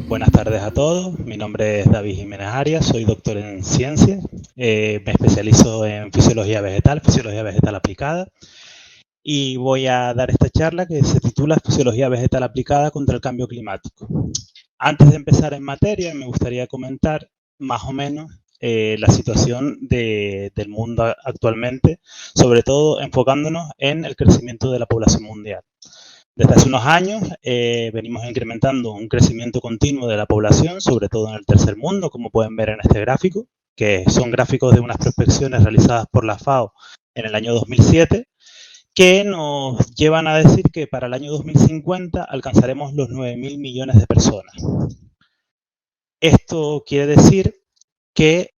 Buenas tardes a todos, mi nombre es David Jiménez Arias, soy doctor en ciencias, me especializo en fisiología vegetal aplicada y voy a dar esta charla que se titula Fisiología vegetal aplicada contra el cambio climático. Antes de empezar en materia, me gustaría comentar más o menos la situación del mundo actualmente, sobre todo enfocándonos en el crecimiento de la población mundial. Desde hace unos años venimos incrementando un crecimiento continuo de la población, sobre todo en el tercer mundo, como pueden ver en este gráfico, que son gráficos de unas prospecciones realizadas por la FAO en el año 2007, que nos llevan a decir que para el año 2050 alcanzaremos los 9.000 millones de personas. Esto quiere decir que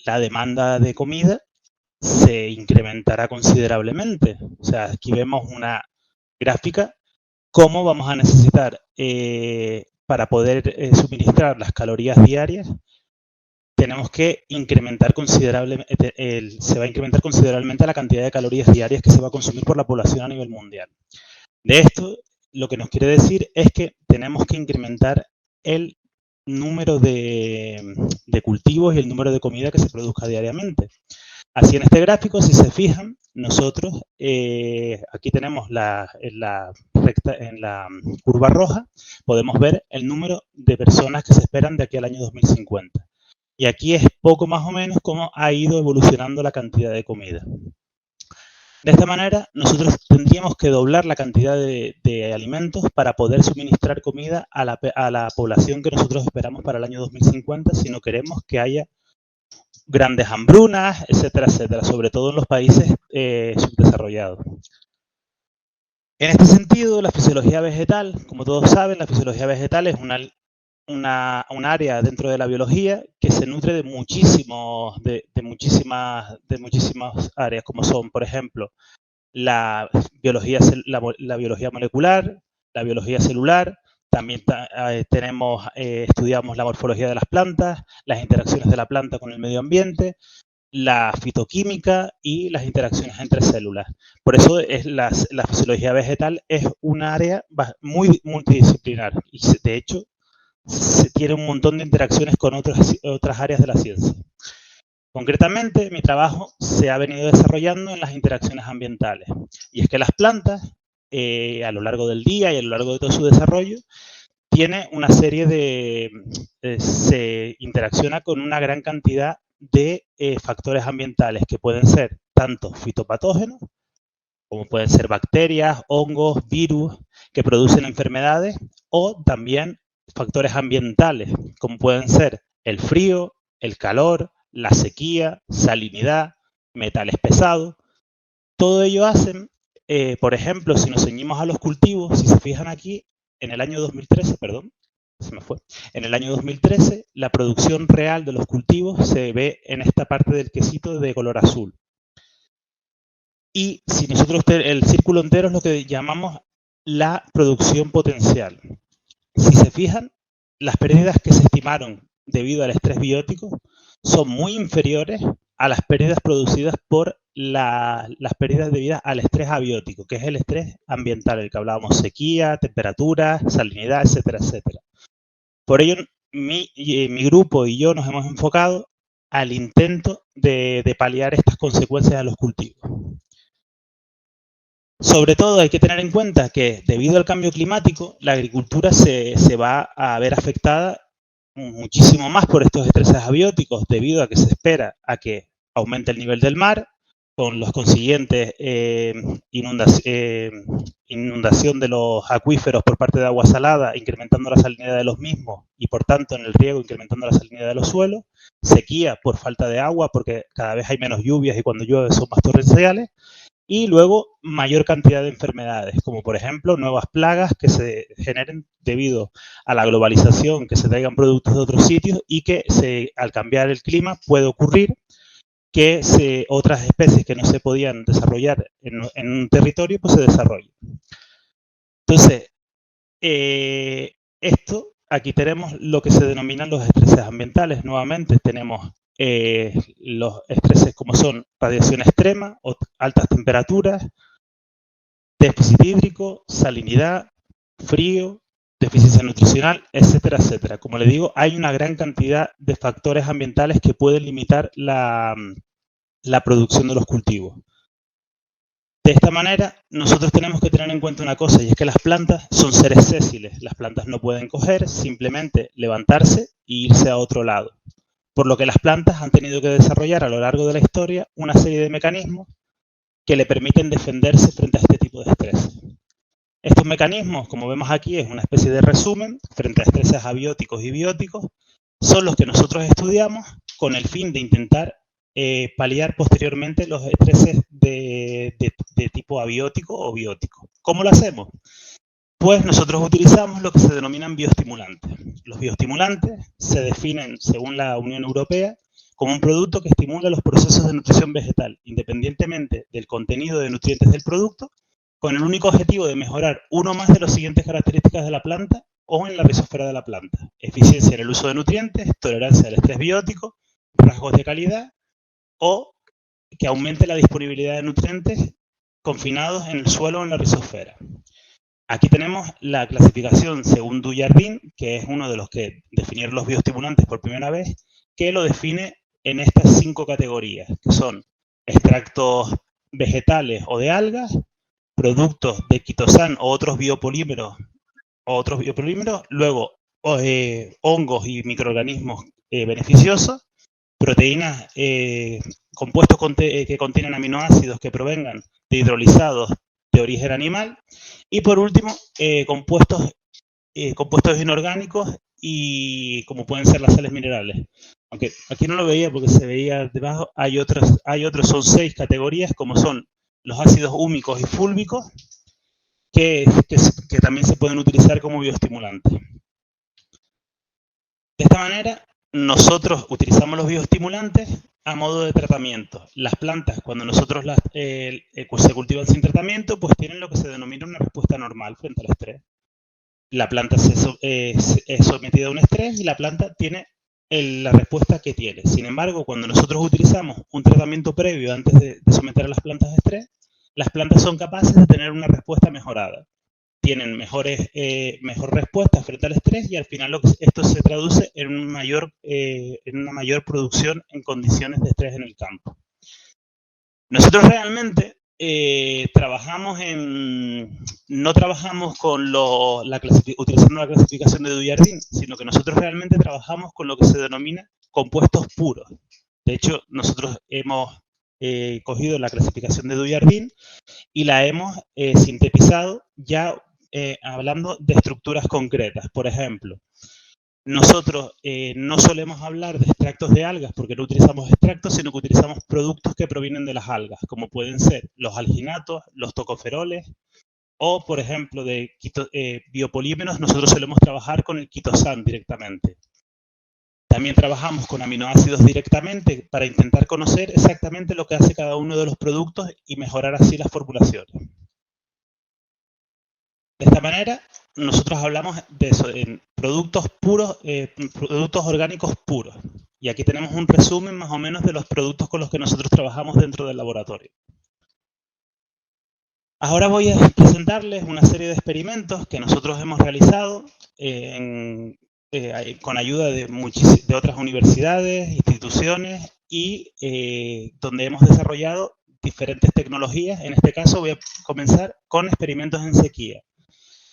la demanda de comida se incrementará considerablemente. O sea, aquí vemos una gráfica cómo vamos a necesitar para poder suministrar las calorías diarias. Tenemos que incrementar considerablemente, se va a incrementar considerablemente la cantidad de calorías diarias que se va a consumir por la población a nivel mundial. De esto, lo que nos quiere decir es que tenemos que incrementar el número de cultivos y el número de comida que se produzca diariamente. Así en este gráfico, si se fijan, nosotros aquí tenemos en la curva roja, podemos ver el número de personas que se esperan de aquí al año 2050. Y aquí es poco más o menos cómo ha ido evolucionando la cantidad de comida. De esta manera, nosotros tendríamos que doblar la cantidad de alimentos para poder suministrar comida a la población que nosotros esperamos para el año 2050 si no queremos que haya grandes hambrunas, etcétera, etcétera, sobre todo en los países subdesarrollados. En este sentido, la fisiología vegetal, como todos saben, la fisiología vegetal es un área dentro de la biología que se nutre de muchísimas áreas, como son, por ejemplo, la biología molecular, la biología celular, también estudiamos la morfología de las plantas, las interacciones de la planta con el medio ambiente, la fitoquímica y las interacciones entre células. Por eso la fisiología vegetal es un área muy multidisciplinar y de hecho tiene un montón de interacciones con otras áreas de la ciencia. Concretamente, mi trabajo se ha venido desarrollando en las interacciones ambientales. Y es que las plantas, a lo largo del día y a lo largo de todo su desarrollo, tiene una serie se interacciona con una gran cantidad de factores ambientales que pueden ser tanto fitopatógenos, como pueden ser bacterias, hongos, virus, que producen enfermedades, o también factores ambientales, como pueden ser el frío, el calor, la sequía, salinidad, metales pesados. Todo ello hacen, por ejemplo, si nos ceñimos a los cultivos, si se fijan aquí, en el año 2013, en el año 2013, la producción real de los cultivos se ve en esta parte del quesito de color azul. Y si nosotros, el círculo entero es lo que llamamos la producción potencial. Si se fijan, las pérdidas que se estimaron debido al estrés biótico son muy inferiores a las pérdidas producidas por las pérdidas debidas al estrés abiótico, que es el estrés ambiental, el que hablábamos, sequía, temperatura, salinidad, etcétera, etcétera. Por ello, mi grupo y yo nos hemos enfocado al intento de paliar estas consecuencias a los cultivos. Sobre todo hay que tener en cuenta que debido al cambio climático, la agricultura se va a ver afectada muchísimo más por estos estreses abióticos, debido a que se espera a que aumente el nivel del mar, con los consiguientes inundación de los acuíferos por parte de agua salada, incrementando la salinidad de los mismos y por tanto en el riego incrementando la salinidad de los suelos, sequía por falta de agua porque cada vez hay menos lluvias y cuando llueve son más torrenciales, y luego mayor cantidad de enfermedades, como por ejemplo nuevas plagas que se generen debido a la globalización, que se traigan productos de otros sitios y que al cambiar el clima puede ocurrir que otras especies que no se podían desarrollar en un territorio, pues se desarrollen. Entonces, aquí tenemos lo que se denominan los estreses ambientales. Nuevamente tenemos los estreses como son radiación extrema, altas temperaturas, déficit hídrico, salinidad, frío, deficiencia nutricional, etcétera, etcétera. Como le digo, hay una gran cantidad de factores ambientales que pueden limitar la producción de los cultivos. De esta manera, nosotros tenemos que tener en cuenta una cosa, y es que las plantas son seres sésiles. Las plantas no pueden coger, simplemente levantarse e irse a otro lado. Por lo que las plantas han tenido que desarrollar a lo largo de la historia una serie de mecanismos que le permiten defenderse frente a este tipo de estrés. Estos mecanismos, como vemos aquí, es una especie de resumen frente a estreses abióticos y bióticos, son los que nosotros estudiamos con el fin de intentar paliar posteriormente los estreses de tipo abiótico o biótico. ¿Cómo lo hacemos? Pues nosotros utilizamos lo que se denominan bioestimulantes. Los bioestimulantes se definen, según la Unión Europea, como un producto que estimula los procesos de nutrición vegetal, independientemente del contenido de nutrientes del producto, con el único objetivo de mejorar uno más de las siguientes características de la planta o en la rizosfera de la planta: eficiencia en el uso de nutrientes, tolerancia al estrés biótico, rasgos de calidad, o que aumente la disponibilidad de nutrientes confinados en el suelo o en la rizosfera. Aquí tenemos la clasificación según Dujardin, que es uno de los que definieron los bioestimulantes por primera vez, que lo define en estas 5 categorías, que son extractos vegetales o de algas, productos de quitosan o otros biopolímeros, luego hongos y microorganismos beneficiosos, proteínas, compuestos que contienen aminoácidos que provengan de hidrolizados de origen animal, y por último, compuestos inorgánicos y como pueden ser las sales minerales. Aunque aquí no lo veía porque se veía debajo, hay otros, son 6 categorías, como son los ácidos húmicos y fúlbicos, que también se pueden utilizar como bioestimulantes. De esta manera, nosotros utilizamos los bioestimulantes a modo de tratamiento. Las plantas, cuando nosotros se cultivan sin tratamiento, pues tienen lo que se denomina una respuesta normal frente al estrés. La planta es sometida a un estrés y la planta tiene la respuesta que tiene. Sin embargo, cuando nosotros utilizamos un tratamiento previo antes de someter a las plantas a estrés, las plantas son capaces de tener una respuesta mejorada. Tienen mejor respuesta frente al estrés y al final esto se traduce en una mayor producción en condiciones de estrés en el campo. Nosotros realmente no trabajamos con utilizando la clasificación de Dujardin, sino que nosotros realmente trabajamos con lo que se denomina compuestos puros. De hecho, nosotros hemos cogido la clasificación de Dujardin y la hemos sintetizado ya hablando de estructuras concretas. Por ejemplo, nosotros no solemos hablar de extractos de algas porque no utilizamos extractos, sino que utilizamos productos que provienen de las algas, como pueden ser los alginatos, los tocoferoles, o, por ejemplo, de biopolímeros, nosotros solemos trabajar con el quitosan directamente. También trabajamos con aminoácidos directamente para intentar conocer exactamente lo que hace cada uno de los productos y mejorar así las formulaciones. De esta manera, nosotros hablamos de eso, en productos puros, productos orgánicos puros. Y aquí tenemos un resumen más o menos de los productos con los que nosotros trabajamos dentro del laboratorio. Ahora voy a presentarles una serie de experimentos que nosotros hemos realizado con ayuda de otras universidades, instituciones y donde hemos desarrollado diferentes tecnologías. En este caso voy a comenzar con experimentos en sequía.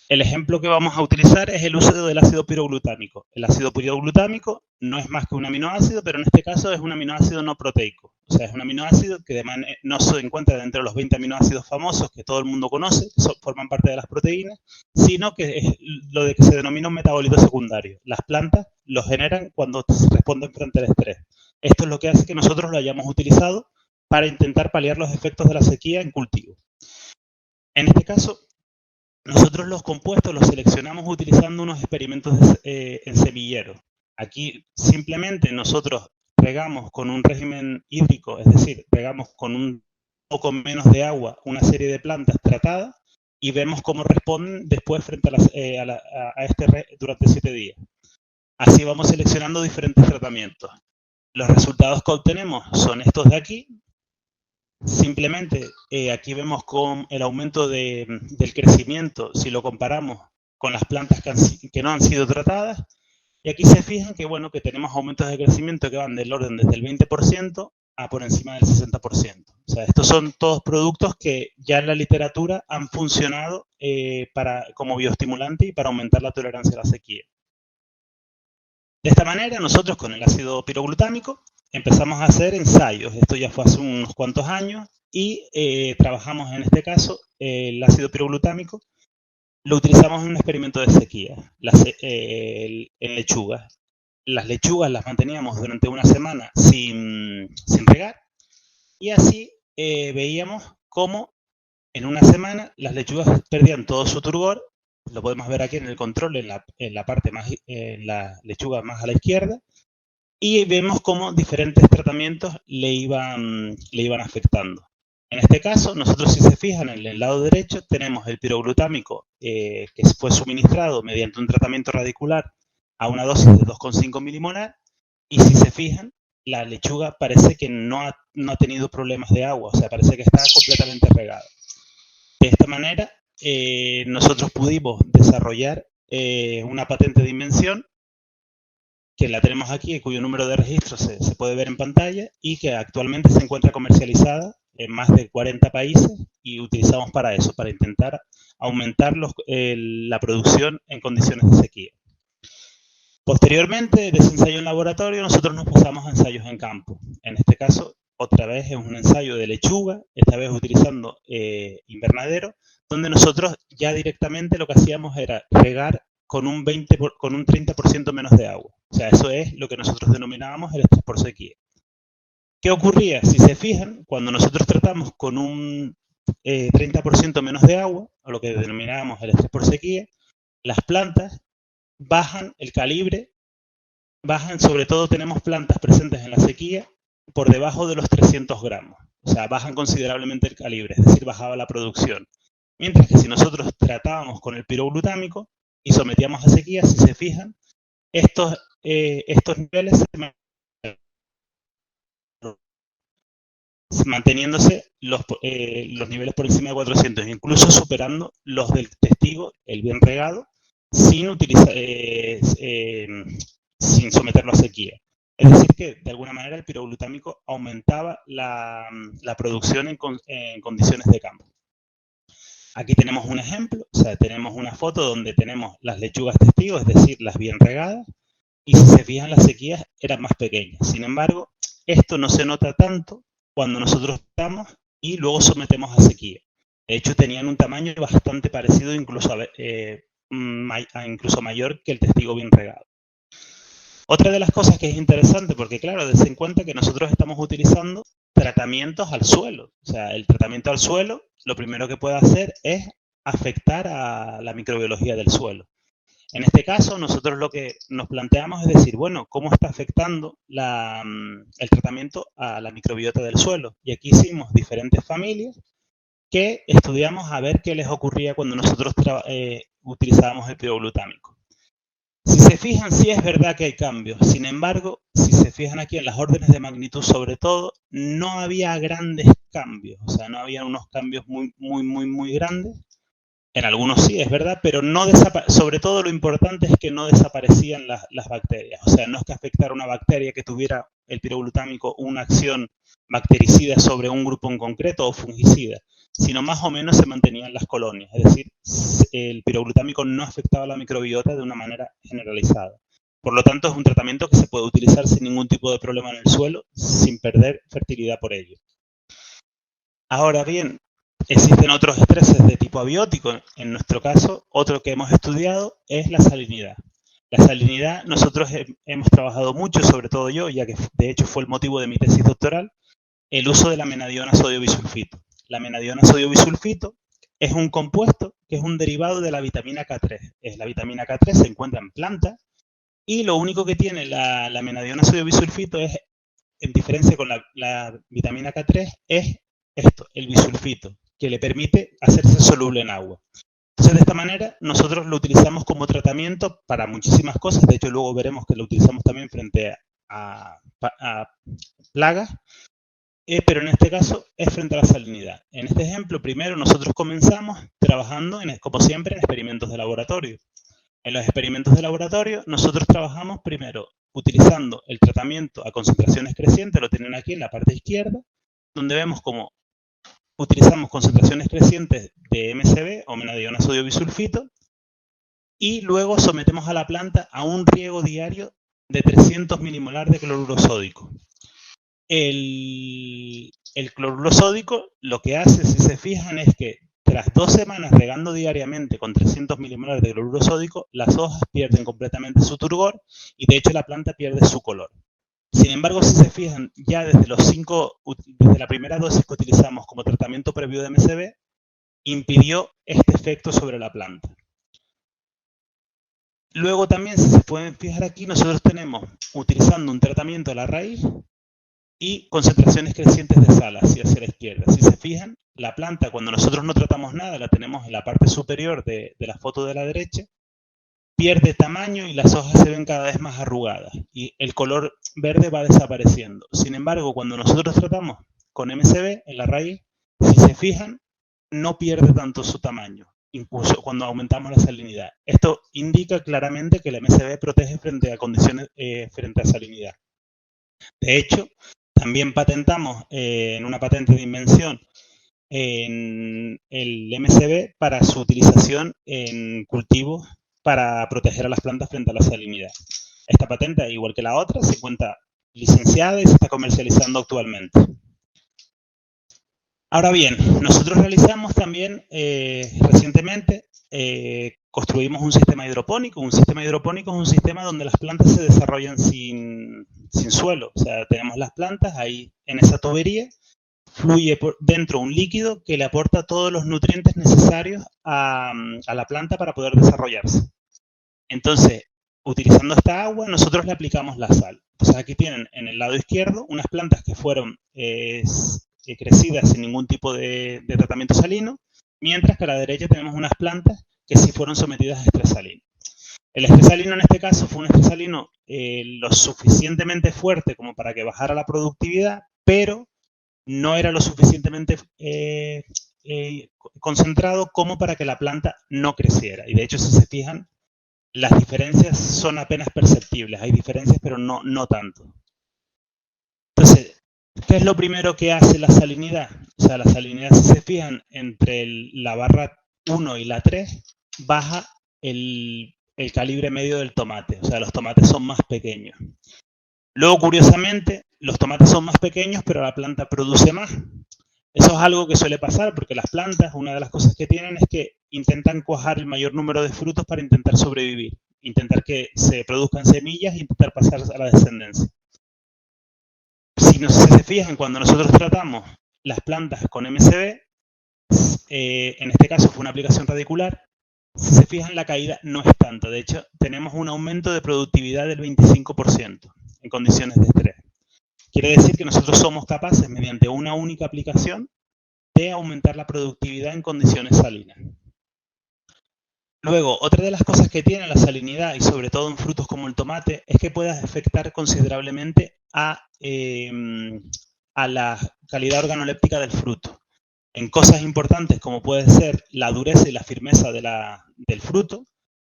El ejemplo que vamos a utilizar es el uso del ácido piroglutámico. El ácido piroglutámico no es más que un aminoácido, pero en este caso es un aminoácido no proteico. O sea, es un aminoácido que no se encuentra dentro de los 20 aminoácidos famosos que todo el mundo conoce, que forman parte de las proteínas, sino que es lo de que se denomina un metabolito secundario. Las plantas lo generan cuando responden frente al estrés. Esto es lo que hace que nosotros lo hayamos utilizado para intentar paliar los efectos de la sequía en cultivo. En este caso, nosotros los compuestos los seleccionamos utilizando unos experimentos en semillero. Aquí simplemente nosotros regamos con un régimen hídrico, es decir, regamos con un poco menos de agua una serie de plantas tratadas y vemos cómo responden después frente durante 7 días. Así vamos seleccionando diferentes tratamientos. Los resultados que obtenemos son estos de aquí. Simplemente aquí vemos con el aumento del crecimiento, si lo comparamos con las plantas que no han sido tratadas. Y aquí se fijan que, bueno, que tenemos aumentos de crecimiento que van del orden desde el 20% a por encima del 60%. O sea, estos son todos productos que ya en la literatura han funcionado como bioestimulante y para aumentar la tolerancia a la sequía. De esta manera, nosotros con el ácido piroglutámico empezamos a hacer ensayos. Esto ya fue hace unos cuantos años y trabajamos en este caso el ácido piroglutámico. Lo utilizamos en un experimento de sequía en lechugas. Las lechugas las manteníamos durante una semana sin regar y así veíamos cómo en una semana las lechugas perdían todo su turgor. Lo podemos ver aquí en el control, en la lechuga más a la izquierda, y vemos cómo diferentes tratamientos le iban afectando. En este caso, nosotros, si se fijan, en el lado derecho tenemos el piroglutámico que fue suministrado mediante un tratamiento radicular a una dosis de 2,5 milimolar, y si se fijan, la lechuga parece que no ha tenido problemas de agua, o sea, parece que está completamente regada. De esta manera, nosotros pudimos desarrollar una patente de invención que la tenemos aquí, cuyo número de registro se puede ver en pantalla y que actualmente se encuentra comercializada en más de 40 países y utilizamos para eso, para intentar aumentar la producción en condiciones de sequía. Posteriormente, de ese ensayo en laboratorio, nosotros nos pasamos a ensayos en campo. En este caso, otra vez es un ensayo de lechuga, esta vez utilizando invernadero, donde nosotros ya directamente lo que hacíamos era regar con un 30% menos de agua. O sea, eso es lo que nosotros denominábamos el estrés por sequía. ¿Qué ocurría? Si se fijan, cuando nosotros tratamos con un 30% menos de agua, o lo que denominábamos el estrés por sequía, las plantas bajan el calibre, sobre todo tenemos plantas presentes en la sequía por debajo de los 300 gramos. O sea, bajan considerablemente el calibre, es decir, bajaba la producción. Mientras que si nosotros tratábamos con el piroglutámico y sometíamos a sequía, si se fijan, estos niveles manteniéndose los niveles por encima de 400, incluso superando los del testigo, el bien regado, sin someterlo a sequía. Es decir, que de alguna manera el piroglutámico aumentaba la producción en condiciones de campo. Aquí tenemos un ejemplo, o sea, tenemos una foto donde tenemos las lechugas testigos, es decir, las bien regadas, y si se fijan, las sequías eran más pequeñas. Sin embargo, esto no se nota tanto cuando nosotros tratamos y luego sometemos a sequía. De hecho, tenían un tamaño bastante parecido, incluso mayor que el testigo bien regado. Otra de las cosas que es interesante, porque claro, dense en cuenta que nosotros estamos utilizando tratamientos al suelo. O sea, el tratamiento al suelo, lo primero que puede hacer es afectar a la microbiología del suelo. En este caso, nosotros lo que nos planteamos es decir, bueno, ¿cómo está afectando el tratamiento a la microbiota del suelo? Y aquí hicimos diferentes familias que estudiamos a ver qué les ocurría cuando nosotros utilizábamos el piroglutámico. Si se fijan, sí es verdad que hay cambios. Sin embargo, si se fijan aquí en las órdenes de magnitud sobre todo, no había grandes cambios. O sea, no había unos cambios muy grandes. En algunos sí, es verdad, pero no sobre todo lo importante es que no desaparecían las bacterias. O sea, no es que afectara una bacteria que tuviera el piroglutámico una acción bactericida sobre un grupo en concreto o fungicida, sino más o menos se mantenían las colonias. Es decir, el piroglutámico no afectaba a la microbiota de una manera generalizada. Por lo tanto, es un tratamiento que se puede utilizar sin ningún tipo de problema en el suelo, sin perder fertilidad por ello. Ahora bien, existen otros estreses de tipo abiótico. En nuestro caso, otro que hemos estudiado es la salinidad. La salinidad, nosotros hemos trabajado mucho, sobre todo yo, ya que de hecho fue el motivo de mi tesis doctoral, el uso de la menadiona sodio bisulfito. La menadiona sodio bisulfito es un compuesto que es un derivado de la vitamina K3. La vitamina K3 se encuentra en plantas y lo único que tiene la menadiona sodio bisulfito es, en diferencia con la vitamina K3, es esto, el bisulfito, que le permite hacerse soluble en agua. Entonces, de esta manera, nosotros lo utilizamos como tratamiento para muchísimas cosas. De hecho, luego veremos que lo utilizamos también frente a plagas. pero en este caso es frente a la salinidad. En este ejemplo, primero nosotros comenzamos trabajando, como siempre, en experimentos de laboratorio. En los experimentos de laboratorio, nosotros trabajamos primero utilizando el tratamiento a concentraciones crecientes, lo tienen aquí en la parte izquierda, donde vemos cómo utilizamos concentraciones crecientes de MSB o menadiona sodio bisulfito y luego sometemos a la planta a un riego diario de 300 milimolar de cloruro sódico. El cloruro sódico lo que hace, si se fijan, es que tras 2 semanas regando diariamente con 300 milimolar de cloruro sódico, las hojas pierden completamente su turgor y de hecho la planta pierde su color. Sin embargo, si se fijan, ya desde la primera dosis que utilizamos como tratamiento previo de MSB, impidió este efecto sobre la planta. Luego también, si se pueden fijar aquí, nosotros tenemos, utilizando un tratamiento a la raíz y concentraciones crecientes de sal hacia la izquierda. Si se fijan, la planta, cuando nosotros no tratamos nada, la tenemos en la parte superior de la foto de la derecha, pierde tamaño y las hojas se ven cada vez más arrugadas y el color verde va desapareciendo. Sin embargo, cuando nosotros tratamos con MSB en la raíz, si se fijan, no pierde tanto su tamaño, incluso cuando aumentamos la salinidad. Esto indica claramente que el MSB protege frente a condiciones, frente a salinidad. De hecho, también patentamos en una patente de invención en el MSB para su utilización en cultivos para proteger a las plantas frente a la salinidad. Esta patente, igual que la otra, se encuentra licenciada y se está comercializando actualmente. Ahora bien, nosotros realizamos también recientemente, construimos un sistema hidropónico. Un sistema hidropónico es un sistema donde las plantas se desarrollan sin suelo. O sea, tenemos las plantas ahí en esa tubería, fluye por dentro un líquido que le aporta todos los nutrientes necesarios a la planta para poder desarrollarse. Entonces, utilizando esta agua, nosotros le aplicamos la sal. Entonces, aquí tienen en el lado izquierdo unas plantas que fueron crecidas sin ningún tipo de tratamiento salino, mientras que a la derecha tenemos unas plantas que sí fueron sometidas a estrés salino. El estrés salino en este caso fue un estrés salino lo suficientemente fuerte como para que bajara la productividad, pero no era lo suficientemente concentrado como para que la planta no creciera. Y de hecho, si se fijan, las diferencias son apenas perceptibles. Hay diferencias, pero no tanto. Entonces, ¿qué es lo primero que hace la salinidad? O sea, la salinidad, si se fijan, entre la barra 1 y la 3, baja el calibre medio del tomate. O sea, los tomates son más pequeños. Luego, curiosamente, los tomates son más pequeños, pero la planta produce más. Eso es algo que suele pasar porque las plantas, una de las cosas que tienen es que intentan cuajar el mayor número de frutos para intentar sobrevivir, intentar que se produzcan semillas e intentar pasar a la descendencia. Si se fijan, cuando nosotros tratamos las plantas con MSB, en este caso fue una aplicación radicular, si se fijan, la caída no es tanta. De hecho, tenemos un aumento de productividad del 25% en condiciones de estrés. Quiere decir que nosotros somos capaces, mediante una única aplicación, de aumentar la productividad en condiciones salinas. Luego, otra de las cosas que tiene la salinidad, y sobre todo en frutos como el tomate, es que puede afectar considerablemente a la calidad organoléptica del fruto. En cosas importantes como puede ser la dureza y la firmeza del fruto,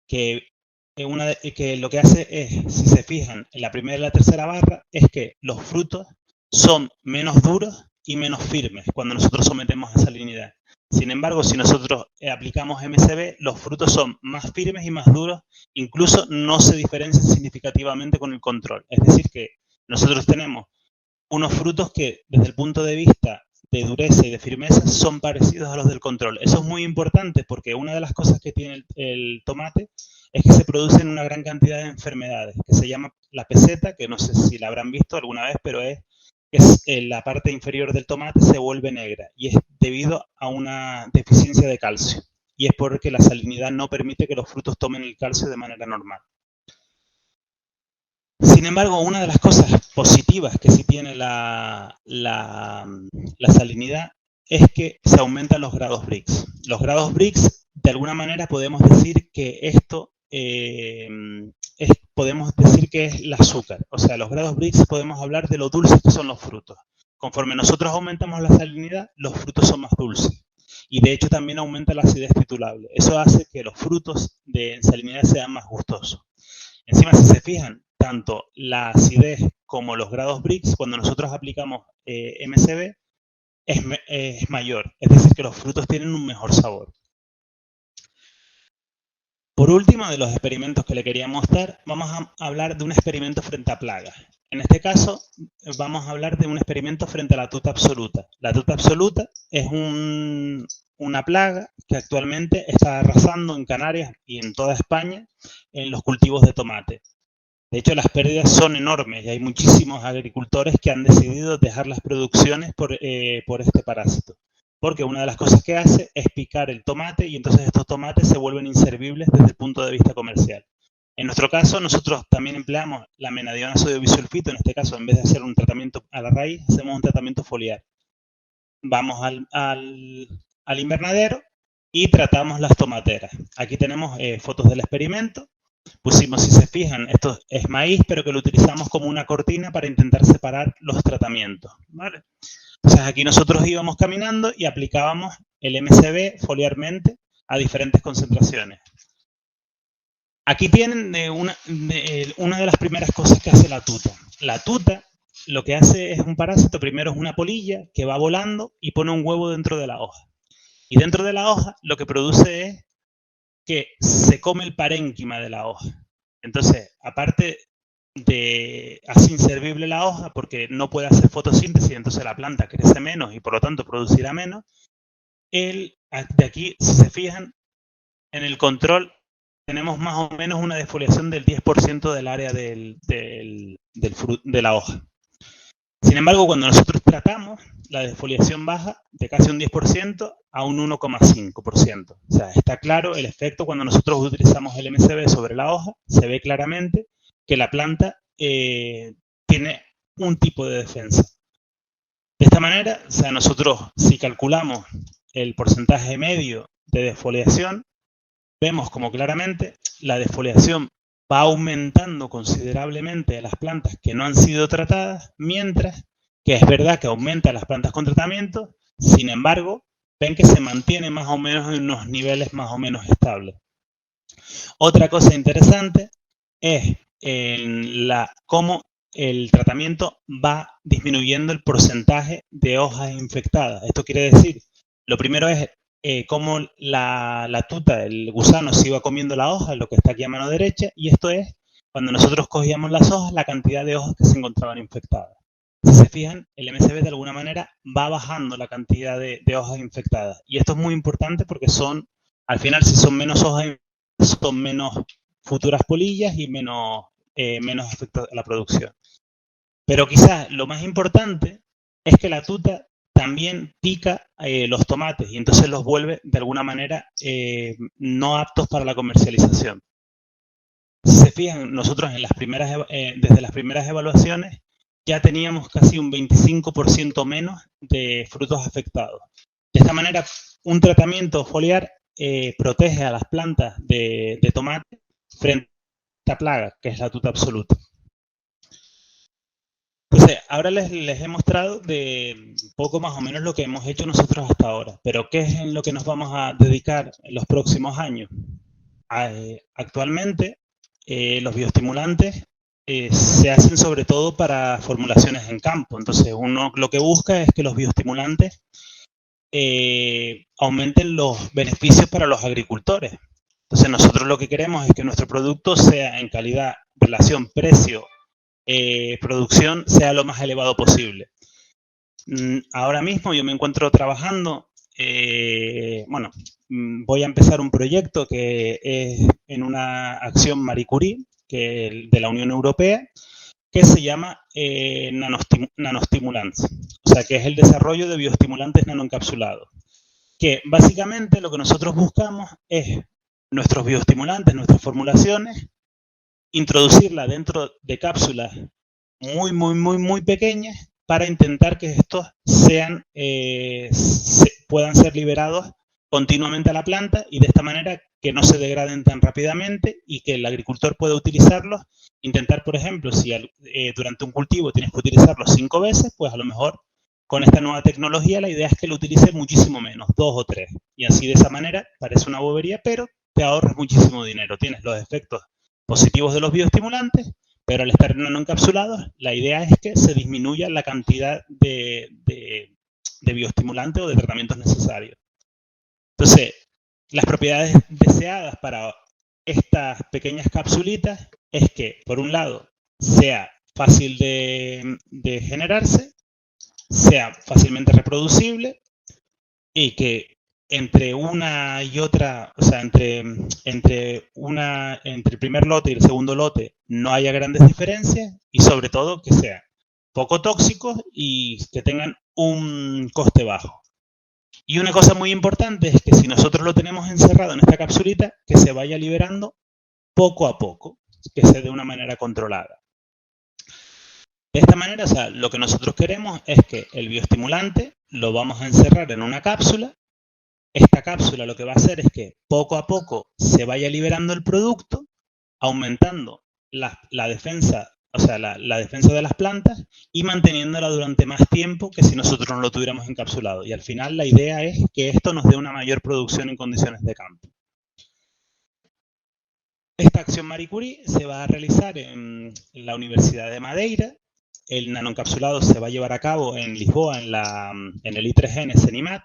que lo que hace es, si se fijan, en la primera y la tercera barra, es que los frutos son menos duros y menos firmes cuando nosotros sometemos a salinidad. Sin embargo, si nosotros aplicamos MSB, los frutos son más firmes y más duros, incluso no se diferencian significativamente con el control. Es decir, que nosotros tenemos unos frutos que, desde el punto de vista de dureza y de firmeza, son parecidos a los del control. Eso es muy importante porque una de las cosas que tiene el tomate es que se producen una gran cantidad de enfermedades, que se llama la peseta, que no sé si la habrán visto alguna vez, pero es la parte inferior del tomate se vuelve negra y es debido a una deficiencia de calcio. Y es porque la salinidad no permite que los frutos tomen el calcio de manera normal. Sin embargo, una de las cosas positivas que sí tiene la salinidad es que se aumentan los grados Brix. Los grados Brix, de alguna manera, podemos decir que esto podemos decir que es el azúcar. O sea, los grados Brix podemos hablar de lo dulces que son los frutos. conforme nosotros aumentamos la salinidad, los frutos son más dulces. Y de hecho también aumenta la acidez titulable. Eso hace que los frutos de salinidad sean más gustosos. Encima, si se fijan, tanto la acidez como los grados Brix, cuando nosotros aplicamos MSB, es mayor. Es decir, que los frutos tienen un mejor sabor. Por último, de los experimentos que le quería mostrar, vamos a hablar de un experimento frente a plagas. En este caso, vamos a hablar de un experimento frente a la tuta absoluta. La tuta absoluta es una plaga que actualmente está arrasando en Canarias y en toda España en los cultivos de tomate. De hecho, las pérdidas son enormes y hay muchísimos agricultores que han decidido dejar las producciones por este parásito. Porque una de las cosas que hace es picar el tomate y entonces estos tomates se vuelven inservibles desde el punto de vista comercial. En nuestro caso, nosotros también empleamos la menadiona sodio bisulfito. En este caso, en vez de hacer un tratamiento a la raíz, hacemos un tratamiento foliar. Vamos al invernadero y tratamos las tomateras. Aquí tenemos fotos del experimento. Pusimos, si se fijan, esto es maíz, pero que lo utilizamos como una cortina para intentar separar los tratamientos, ¿vale? Entonces aquí nosotros íbamos caminando y aplicábamos el MSB foliarmente a diferentes concentraciones. Aquí tienen una de las primeras cosas que hace la tuta. La tuta lo que hace es un parásito, primero es una polilla que va volando y pone un huevo dentro de la hoja. Y dentro de la hoja lo que produce es que se come el parénquima de la hoja. Entonces, aparte de hacer inservible la hoja porque no puede hacer fotosíntesis, entonces la planta crece menos y por lo tanto producirá menos, de aquí, si se fijan, en el control tenemos más o menos una defoliación del 10% del área de la hoja. Sin embargo, cuando nosotros tratamos, la defoliación baja de casi un 10% a un 1,5%. O sea, está claro el efecto cuando nosotros utilizamos el MSB sobre la hoja, se ve claramente que la planta tiene un tipo de defensa. De esta manera, o sea, nosotros si calculamos el porcentaje medio de defoliación, vemos como claramente la defoliación va aumentando considerablemente a las plantas que no han sido tratadas, mientras que es verdad que aumenta las plantas con tratamiento, sin embargo, ven que se mantiene más o menos en unos niveles más o menos estables. Otra cosa interesante es cómo el tratamiento va disminuyendo el porcentaje de hojas infectadas. Esto quiere decir, lo primero es cómo la tuta, el gusano, se iba comiendo la hoja, lo que está aquí a mano derecha, y esto es, cuando nosotros cogíamos las hojas, la cantidad de hojas que se encontraban infectadas. Si se fijan, el MSB de alguna manera va bajando la cantidad de hojas infectadas. Y esto es muy importante porque al final, si son menos hojas, son menos futuras polillas y menos efecto a la producción. Pero quizás lo más importante es que la tuta también pica los tomates y entonces los vuelve de alguna manera no aptos para la comercialización. Si se fijan, nosotros desde las primeras evaluaciones ya teníamos casi un 25% menos de frutos afectados. De esta manera, un tratamiento foliar protege a las plantas de tomate frente a esta plaga, que es la tuta absoluta. Entonces, ahora les he mostrado de un poco más o menos lo que hemos hecho nosotros hasta ahora, pero ¿qué es en lo que nos vamos a dedicar en los próximos años? Actualmente, los bioestimulantes se hacen sobre todo para formulaciones en campo. Entonces, uno lo que busca es que los bioestimulantes aumenten los beneficios para los agricultores. Entonces, nosotros lo que queremos es que nuestro producto sea en calidad, relación, precio, producción, sea lo más elevado posible. Ahora mismo yo me encuentro trabajando, voy a empezar un proyecto que es en una acción Marie Curie, de la Unión Europea, que se llama nanostimulants, o sea, que es el desarrollo de bioestimulantes nanoencapsulados, que básicamente lo que nosotros buscamos es nuestros bioestimulantes, nuestras formulaciones, introducirla dentro de cápsulas muy pequeñas para intentar que estos puedan ser liberados continuamente a la planta y de esta manera que no se degraden tan rápidamente y que el agricultor pueda utilizarlos. Intentar, por ejemplo, si durante un cultivo tienes que utilizarlos 5 veces, pues a lo mejor con esta nueva tecnología la idea es que lo utilice muchísimo menos, 2 o 3. Y así de esa manera parece una bobería, pero te ahorras muchísimo dinero. Tienes los efectos positivos de los bioestimulantes, pero al estar nanoencapsulados, la idea es que se disminuya la cantidad de bioestimulantes o de tratamientos necesarios. Entonces, las propiedades deseadas para estas pequeñas capsulitas es que, por un lado, sea fácil de generarse, sea fácilmente reproducible y que entre una y otra, o sea, entre el primer lote y el segundo lote no haya grandes diferencias y sobre todo que sean poco tóxicos y que tengan un coste bajo. Y una cosa muy importante es que si nosotros lo tenemos encerrado en esta capsulita, que se vaya liberando poco a poco, que sea de una manera controlada. De esta manera, o sea, lo que nosotros queremos es que el bioestimulante lo vamos a encerrar en una cápsula. Esta cápsula lo que va a hacer es que poco a poco se vaya liberando el producto, aumentando la defensa, o sea, la defensa de las plantas y manteniéndola durante más tiempo que si nosotros no lo tuviéramos encapsulado. Y al final la idea es que esto nos dé una mayor producción en condiciones de campo. Esta acción Marie Curie se va a realizar en la Universidad de Madeira. El nanoencapsulado se va a llevar a cabo en Lisboa, en el I3N CENIMAT,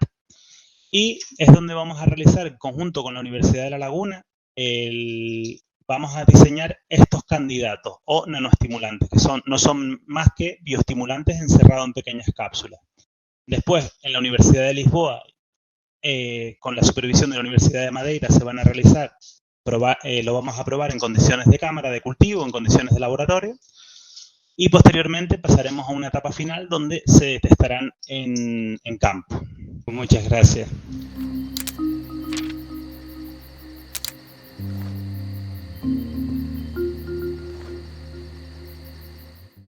y es donde vamos a realizar, en conjunto con la Universidad de La Laguna, vamos a diseñar estos candidatos o nanoestimulantes, que no son más que bioestimulantes encerrados en pequeñas cápsulas. Después, en la Universidad de Lisboa, con la supervisión de la Universidad de Madeira, se van a realizar, lo vamos a probar en condiciones de cámara de cultivo, en condiciones de laboratorio, y posteriormente pasaremos a una etapa final donde se testarán en campo. Muchas gracias.